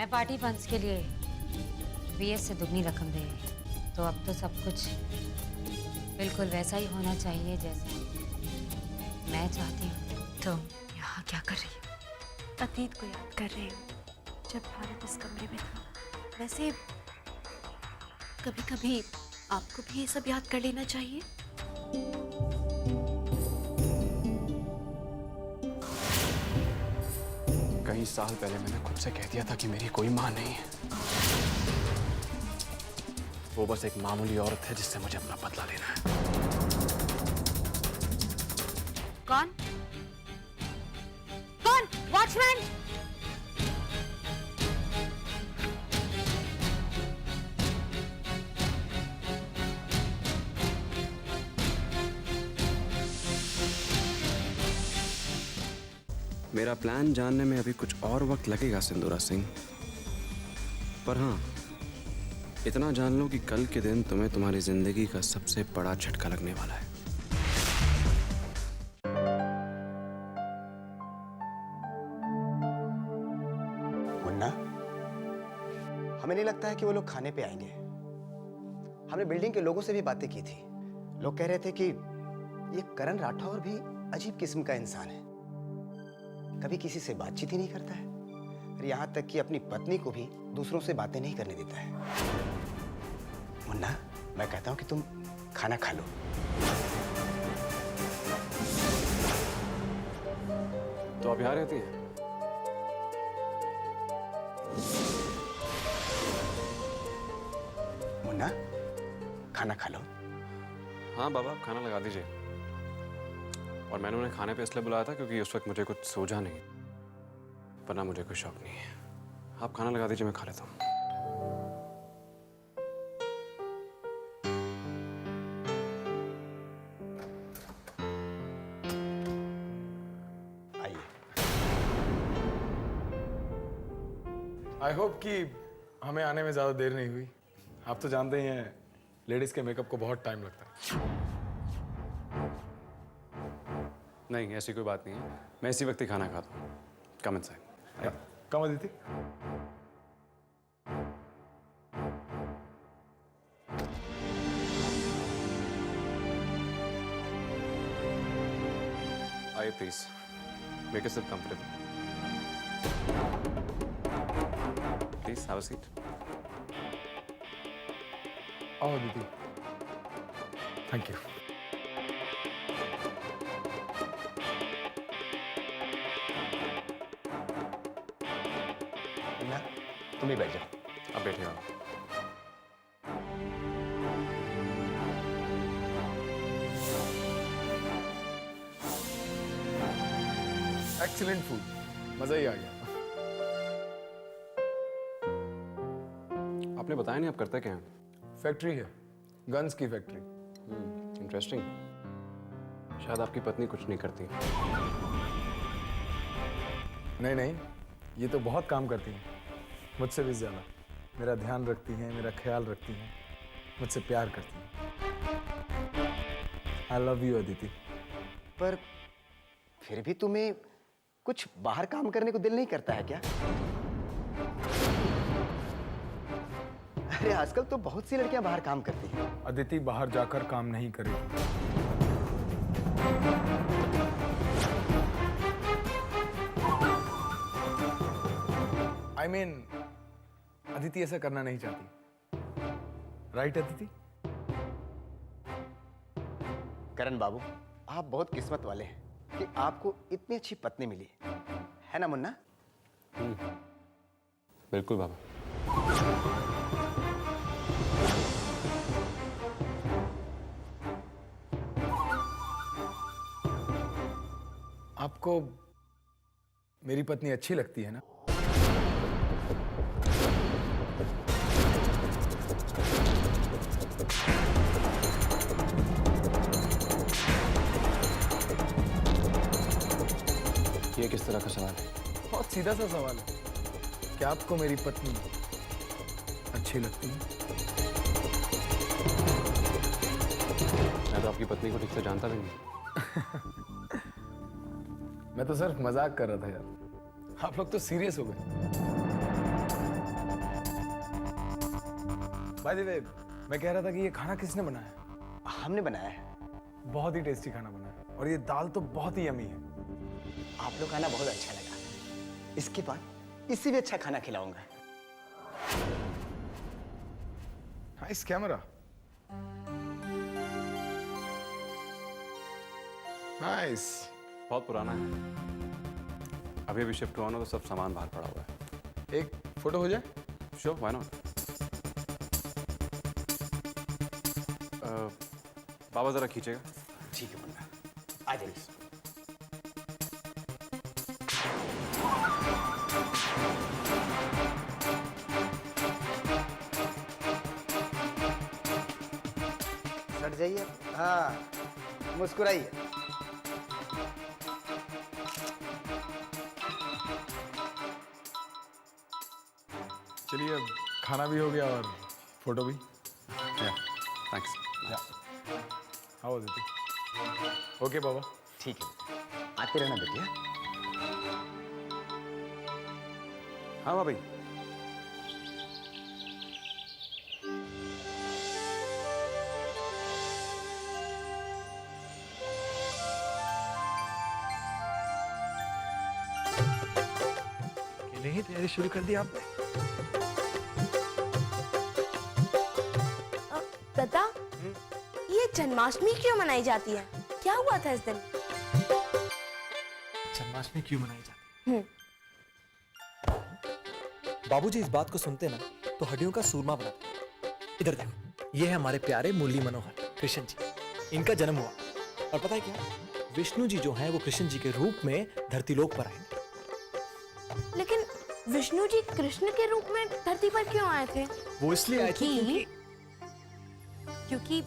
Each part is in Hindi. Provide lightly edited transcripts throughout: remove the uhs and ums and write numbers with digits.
मैं पार्टी फंड्स के लिए बीएस से दुगनी रकम दे रही, तो अब तो सब कुछ बिल्कुल वैसा ही होना चाहिए जैसा मैं चाहती हूँ। तुम यहाँ क्या कर रही हो? अतीत को याद कर रही हूँ, जब भारत इस कमरे में था। वैसे कभी कभी आपको भी ये सब याद कर लेना चाहिए। कई साल पहले मैंने खुद से कह दिया था कि मेरी कोई माँ नहीं है। वो बस एक मामूली औरत है जिससे मुझे अपना बदला लेना है। कौन? कौन? वॉचमैन? मेरा प्लान जानने में अभी कुछ और वक्त लगेगा सिंदूरा सिंह, पर हाँ, इतना जान लो कि कल के दिन तुम्हें तुम्हारी जिंदगी का सबसे बड़ा झटका लगने वाला है। मुन्ना, हमें नहीं लगता है कि वो लोग खाने पे आएंगे। हमने बिल्डिंग के लोगों से भी बातें की थी। लोग कह रहे थे कि ये करण राठौर भी अजीब किस्म का इंसान है, कभी किसी से बातचीत ही नहीं करता है और यहाँ तक कि अपनी पत्नी को भी दूसरों से बातें नहीं करने देता है। मुन्ना, मैं कहता हूँ कि तुम खाना खा लो। तो आप यहाँ रहती हैं? मुन्ना, खाना खा लो। हाँ बाबा, खाना लगा दीजिए। और मैंने उन्हें खाने पे इसलिए बुलाया था क्योंकि उस वक्त मुझे कुछ सूझा नहीं, वरना मुझे कोई शौक नहीं है। आप खाना लगा दीजिए, मैं खा लेता हूँ। आइए। आई होप कि हमें आने में ज़्यादा देर नहीं हुई। आप तो जानते ही हैं, लेडीज़ के मेकअप को बहुत टाइम लगता है। नहीं, ऐसी कोई बात नहीं है, मैं इसी वक्त ही खाना खाता हूँ। Come inside. कम अदिति। आइए please, make yourself comfortable. Please have a seat. आओ अदिति। Thank you. मुन्ना, तुम ही बैठ जाओ। अब बैठिए आप। एक्सीलेंट फूड, मज़ा ही आ गया। आपने बताया नहीं आप करते क्या हैं? फैक्ट्री है, गन्स की फैक्ट्री। इंटरेस्टिंग। शायद आपकी पत्नी कुछ नहीं करती। नहीं नहीं, ये तो बहुत काम करती हैं, मुझसे भी ज़्यादा। मेरा ध्यान रखती हैं, मेरा ख्याल रखती हैं, मुझसे प्यार करती हैं। I love you Aditi. पर फिर भी तुम्हें कुछ बाहर काम करने को दिल नहीं करता है क्या? अरे आजकल तो बहुत सी लड़कियां बाहर काम करती हैं। अदिति बाहर जाकर काम नहीं करेगी। I mean, अदिति ऐसा करना नहीं चाहती। राइट अदिति? करण बाबू, आप बहुत किस्मत वाले हैं कि आपको इतनी अच्छी पत्नी मिली है ना मुन्ना? बिल्कुल बाबा। आपको मेरी पत्नी अच्छी लगती है ना? ये किस तरह का सवाल है? बहुत सीधा सा सवाल है। क्या आपको मेरी पत्नी अच्छी लगती है? मैं तो आपकी पत्नी को ठीक से जानता भी नहीं। मैं तो सिर्फ मजाक कर रहा था यार। आप लोग तो सीरियस हो गए। बाय द वे, मैं कह रहा था कि ये खाना किसने बनाया? हमने बनाया है। बहुत ही टेस्टी खाना बना है और ये दाल तो बहुत ही यमी है। आप लोग खाना बहुत अच्छा लगा। इसके बाद इससे भी अच्छा खाना खिलाऊंगा। Nice camera. नाइस। बहुत पुराना है, अभी अभी शिफ्ट हुआ ना, तो सब सामान बाहर पड़ा हुआ है। एक फोटो हो जाए? Sure, why not. बाबा जरा खींचेगा। ठीक है मुन्ना, आ जाइए। सट जाइए। हाँ, मुस्कुराइए। चलिए, अब खाना भी हो गया और फोटो भी। Thanks. How was it? Okay बाबा। ठीक है, आते रहना बेटिया। हाँ भाभी। नहीं, तैयारी शुरू कर दी आपने? दादा, ये जन्माष्टमी क्यों मनाई जाती है? क्या हुआ था इस दिन? जन्माष्टमी क्यों मनाई जाती है? बाबूजी इस बात को सुनते ना तो हड्डियों का सूरमा बनाते। इधर देखो, ये है हमारे प्यारे मुरली मनोहर कृष्ण जी। इनका जन्म हुआ और पता है क्या, विष्णु जी जो हैं वो कृष्ण जी के रूप में धरतीलोक पर आए। लेकिन विष्णु जी कृष्ण के रूप में धरती पर क्यों आए थे? वो इसलिए आए थे क्योंकि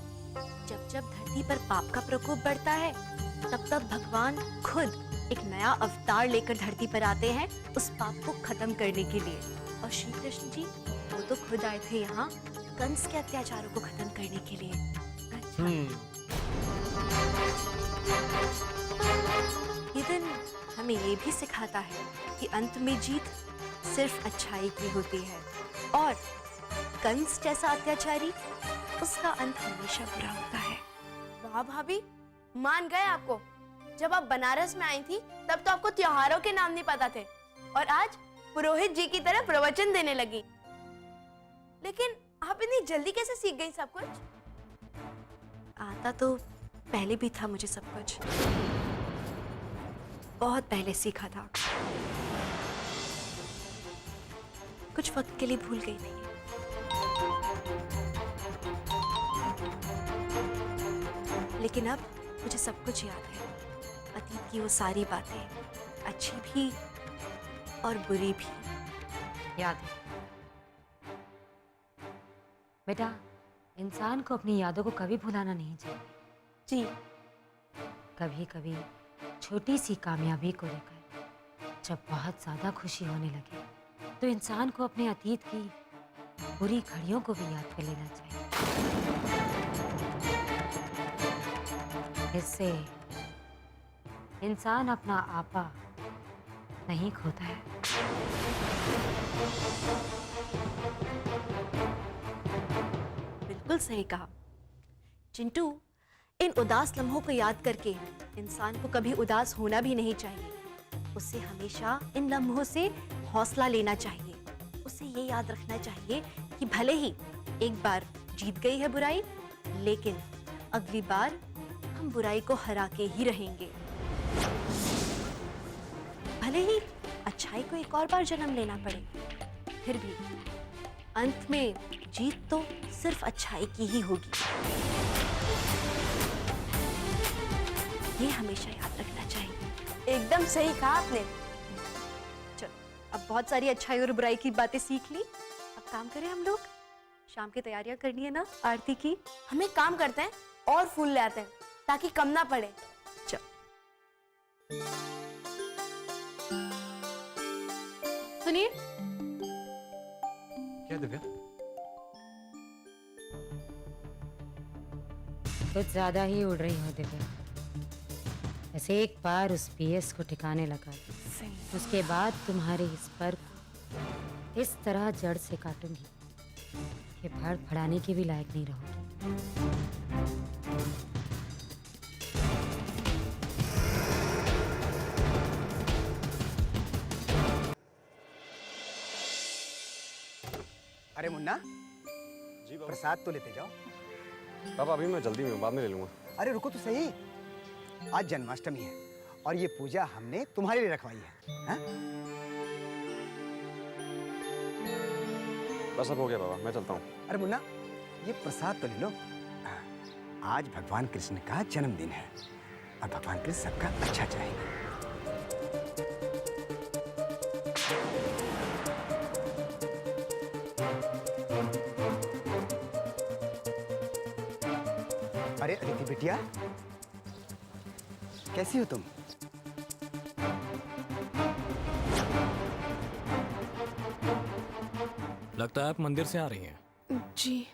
जब जब धरती पर पाप का प्रकोप बढ़ता है, तब तब भगवान खुद एक नया अवतार लेकर धरती पर आते हैं उस पाप को खत्म करने के लिए। और श्री कृष्ण जी वो तो खुद आए थे यहाँ कंस के अत्याचारों को खत्म करने के लिए। ये दिन हमें ये भी सिखाता है कि अंत में जीत सिर्फ अच्छाई की होती है और कंस जैसा अत्याचारी, उसका अंत हमेशा बुरा होता है। वाह भाभी, मान गए आपको। जब आप बनारस में आई थी तब तो आपको त्योहारों के नाम नहीं पता थे और आज पुरोहित जी की तरह प्रवचन देने लगी। लेकिन आप इतनी जल्दी कैसे सीख गई सब कुछ? आता तो पहले भी था मुझे सब कुछ, बहुत पहले सीखा था। कुछ वक्त के लिए भूल गई थी। लेकिन अब मुझे सब कुछ याद है, अतीत की वो सारी बातें, अच्छी भी और बुरी भी। याद है बेटा, इंसान को अपनी यादों को कभी भुलाना नहीं चाहिए। जी। कभी कभी छोटी सी कामयाबी को लेकर जब बहुत ज्यादा खुशी होने लगे तो इंसान को अपने अतीत की बुरी घड़ियों को भी याद कर लेना चाहिए। इससे इंसान अपना आपा नहीं खोता है। बिल्कुल सही कहा चिंटू। इन उदास लम्हों को याद करके इंसान को कभी उदास होना भी नहीं चाहिए। उसे हमेशा इन लम्हों से हौसला लेना चाहिए। उसे ये याद रखना चाहिए कि भले ही एक बार जीत गई है बुराई, लेकिन अगली बार हम बुराई को हरा के ही रहेंगे। भले ही अच्छाई को एक और बार जन्म लेना पड़े, फिर भी अंत में जीत तो सिर्फ अच्छाई की ही होगी। ये हमेशा याद रखना चाहिए। एकदम सही कहा आपने। चलो, अब बहुत सारी अच्छाई और बुराई की बातें सीख ली। अब काम करें हम लोग। शाम की तैयारियां करनी है ना आरती की। हम एक काम करते हैं और फूल ले आते हैं ताकि कम ना पड़े। चलो। सुनिए। क्या दिव्या? कुछ ज्यादा ही उड़ रही हो दिव्या। ऐसे एक बार उस पीएस को ठिकाने लगा दो, उसके बाद तुम्हारे इस पर को इस तरह जड़ से काटूंगी कि फड़फड़ाने के भी लायक नहीं रहोगी। अरे मुन्ना, जी बाबा। प्रसाद तो लेते जाओ। बाबा अभी मैं जल्दी में हूँ, बाद में ले लूँगा। अरे रुको तो सही, आज जन्माष्टमी है और ये पूजा हमने तुम्हारे लिए रखवाई है, हाँ? बस अब हो गया बाबा, मैं चलता हूँ। अरे मुन्ना, ये प्रसाद तो ले लो। आज भगवान कृष्ण का जन्मदिन है और भगवान कृष्ण सबका अच्छा चाहेंगे। अरे अदिति बिटिया, कैसी हो तुम? लगता है आप मंदिर से आ रही हैं। जी।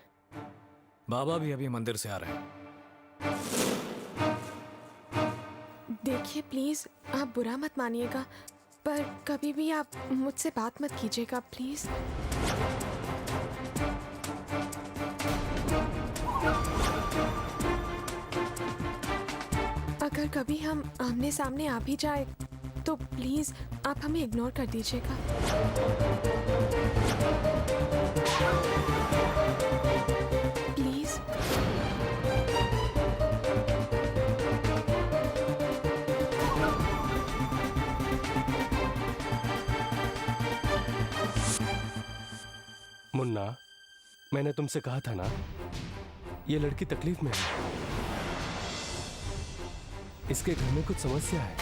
बाबा भी अभी मंदिर से आ रहे हैं। देखिए प्लीज, आप बुरा मत मानिएगा, पर कभी भी आप मुझसे बात मत कीजिएगा प्लीज। अगर कभी हम आमने सामने आ भी जाए तो प्लीज आप हमें इग्नोर कर दीजिएगा। प्लीज। मुन्ना, मैंने तुमसे कहा था ना, ये लड़की तकलीफ में है। इसके घर में कुछ समस्या है।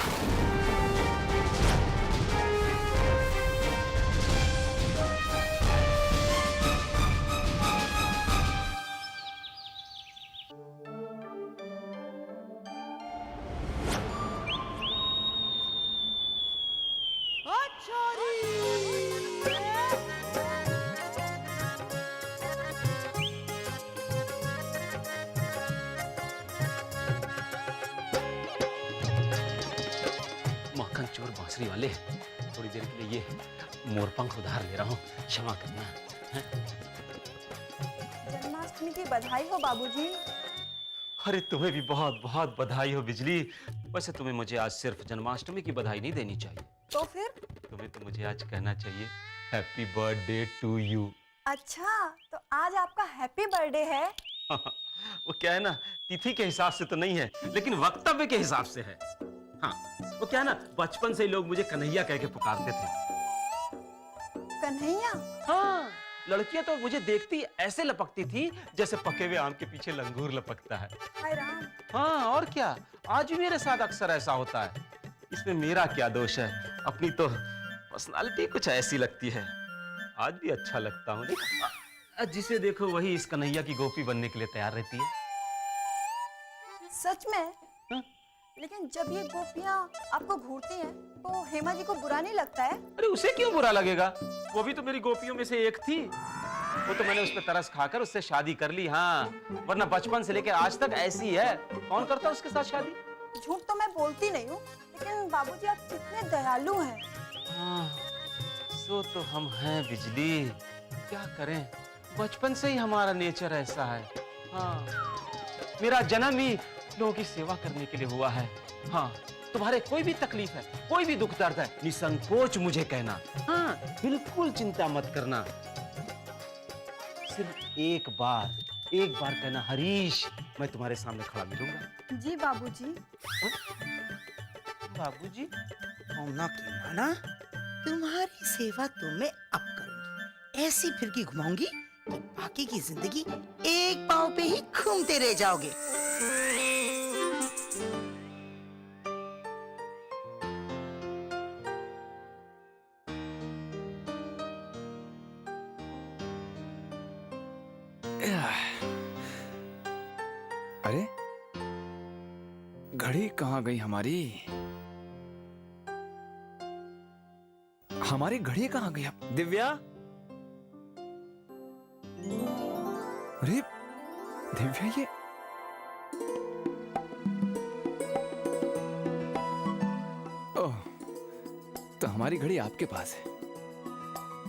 माखन चोर बांसुरी वाले, थोड़ी देर के लिए ये मोरपंख उधार ले रहा हूँ, क्षमा करना। जन्माष्टमी की बधाई हो बाबूजी। अरे तुम्हें भी बहुत बहुत बधाई हो बिजली। वैसे तुम्हें मुझे आज सिर्फ जन्माष्टमी की बधाई नहीं देनी चाहिए, तो फिर? तुम्हें तो मुझे आज कहना चाहिए हैप्पी बर्थडे टू यू। अच्छा, तो आज आपका हैप्पी बर्थडे है? वो क्या है ना, तिथि के हिसाब से तो नहीं है, लेकिन वक्तव्य के हिसाब से है। हाँ, वो क्या है ना, बचपन से ही लोग मुझे कन्हैया कह के पुकारते थे। कन्हैया? हाँ, लड़कियां तो मुझे देखती ऐसे लपकती थी जैसे पके हुए आम के पीछे लंगूर लपकता है। हाय राम। हाँ, और क्या, आज भी मेरे साथ अक्सर ऐसा होता है। इसमें मेरा क्या दोष है? अपनी तो पर्सनालिटी कुछ ऐसी लगती है। आज भी अच्छा लगता हूँ। जिसे देखो वही इस कन्हैया की गोपी बनने के लिए तैयार रहती है। सच में? हाँ? लेकिन जब ये गोपियाँ आपको घूरती हैं, तो हेमा जी को बुरा नहीं लगता है? अरे उसे क्यों बुरा लगेगा? वो भी तो मेरी गोपियों में से एक थी। वो तो मैंने उस पर तरस खाकर उससे शादी कर ली। हाँ, वरना बचपन से लेकर आज तक ऐसी है। कौन करता उसके साथ शादी? झूठ तो मैं बोलती नहीं हूँ, लेकिन बाबूजी आप कितने दयालु हैं। हाँ, सो तो हम हैं बिजली। क्या करें, बचपन से ही हमारा नेचर ऐसा है। हाँ, मेरा जन्म ही लोगों की सेवा करने के लिए हुआ है। हाँ, तुम्हारे कोई भी तकलीफ है, कोई भी दुख दर्द है, निसंकोच मुझे कहना। हाँ, बिल्कुल चिंता मत करना। सिर्फ एक बार कहना, हरीश, मैं तुम्हारे सामने खड़ा मिलूंगा। जी बाबूजी। बाबूजी? मौना की माना, तुम्हारी सेवा तो मैं अब करूंगी। ऐसी फिरकी घुमाऊंगी कि बाकी की जिंदगी एक पांव पे ही घूमते रह जाओगे। अरे घड़ी कहाँ गई हमारी? हमारी घड़ी कहाँ गई? दिव्या? अरे दिव्या, ये ओह, तो हमारी घड़ी आपके पास है।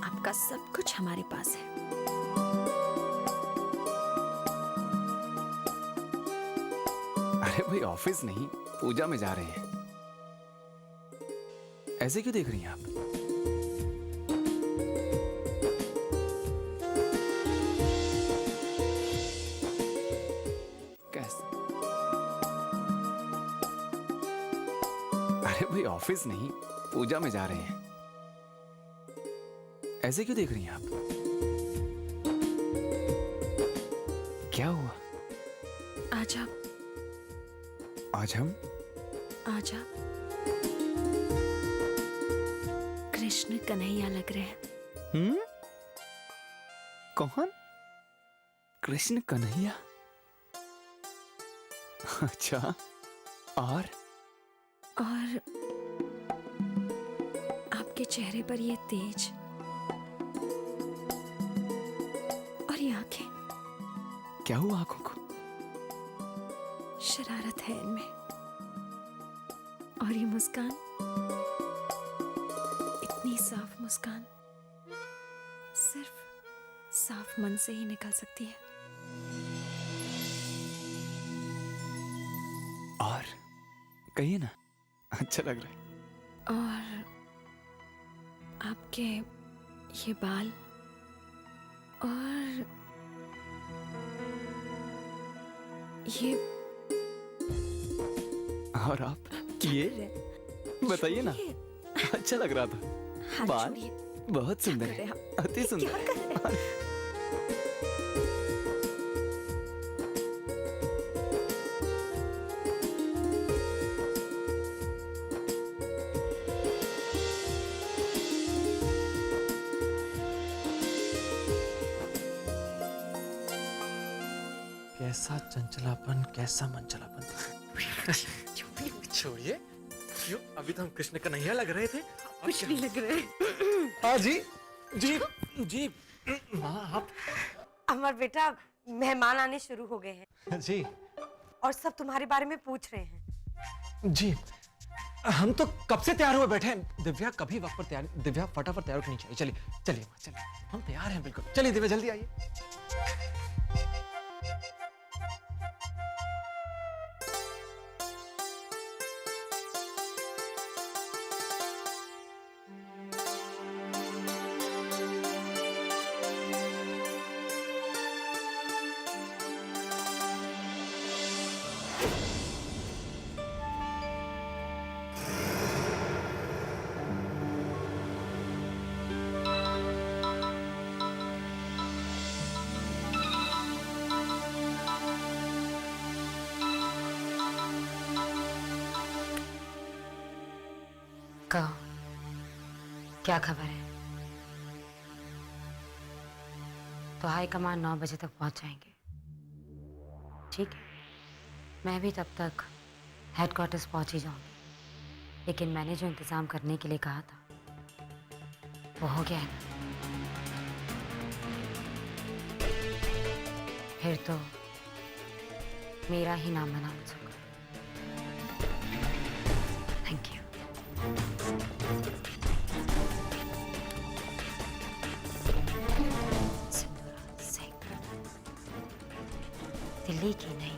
आपका सब कुछ हमारे पास है। भाई ऑफिस नहीं, पूजा में जा रहे हैं। ऐसे क्यों देख रही हैं आप? कैसे? अरे भाई ऑफिस नहीं, पूजा में जा रहे हैं। ऐसे क्यों देख रही हैं आप? क्या हुआ? आजा आज हम आजा। कृष्ण कन्हैया लग रहे हैं। कौन? कृष्ण कन्हैया? अच्छा, और आपके चेहरे पर ये तेज और ये आंखें, क्या हुआ आंखों को? शरारत है इनमें। और ये मुस्कान, इतनी साफ मुस्कान सिर्फ साफ मन से ही निकल सकती है। और कहिए ना, अच्छा लग रहा है। और आपके ये बाल और ये और आप ये बताइए ना, अच्छा लग रहा था। हाथ बाल छोड़िए। बहुत सुंदर क्या कर रहे है, हैं आप? अति सुंदर क्या कर रहे हैं? कैसा चंचलापन, कैसा मंचलापन। छोड़िए, क्यों? अभी तो हम कृष्ण कन्हैया लग रहे थे। कुछ नहीं लग रहा है। हाँ जी जी जी। हाँ आप अमर बेटा, मेहमान आने शुरू हो गए हैं जी और सब तुम्हारे बारे में पूछ रहे हैं। जी। हम तो कब से तैयार हुए बैठे हैं। दिव्या कभी वक्त पर तैयार, दिव्या फटाफट तैयार होनी चाहिए। चलिए चलिए चलिए, हम तैयार हैं बिल्कुल। चलिए दिव्या जल्दी आइए। कहो, क्या खबर है? तो हाई कमान 9 बजे तक पहुंच जाएंगे, ठीक है? मैं भी तब तक हेडक्वार्टर्स पहुंच ही जाऊंगी। लेकिन मैंने जो इंतजाम करने के लिए कहा था वो हो गया है ना? फिर तो मेरा ही नाम बना होगा। Thank you. सिंदूरा सिंह, दिल्ली की नहीं,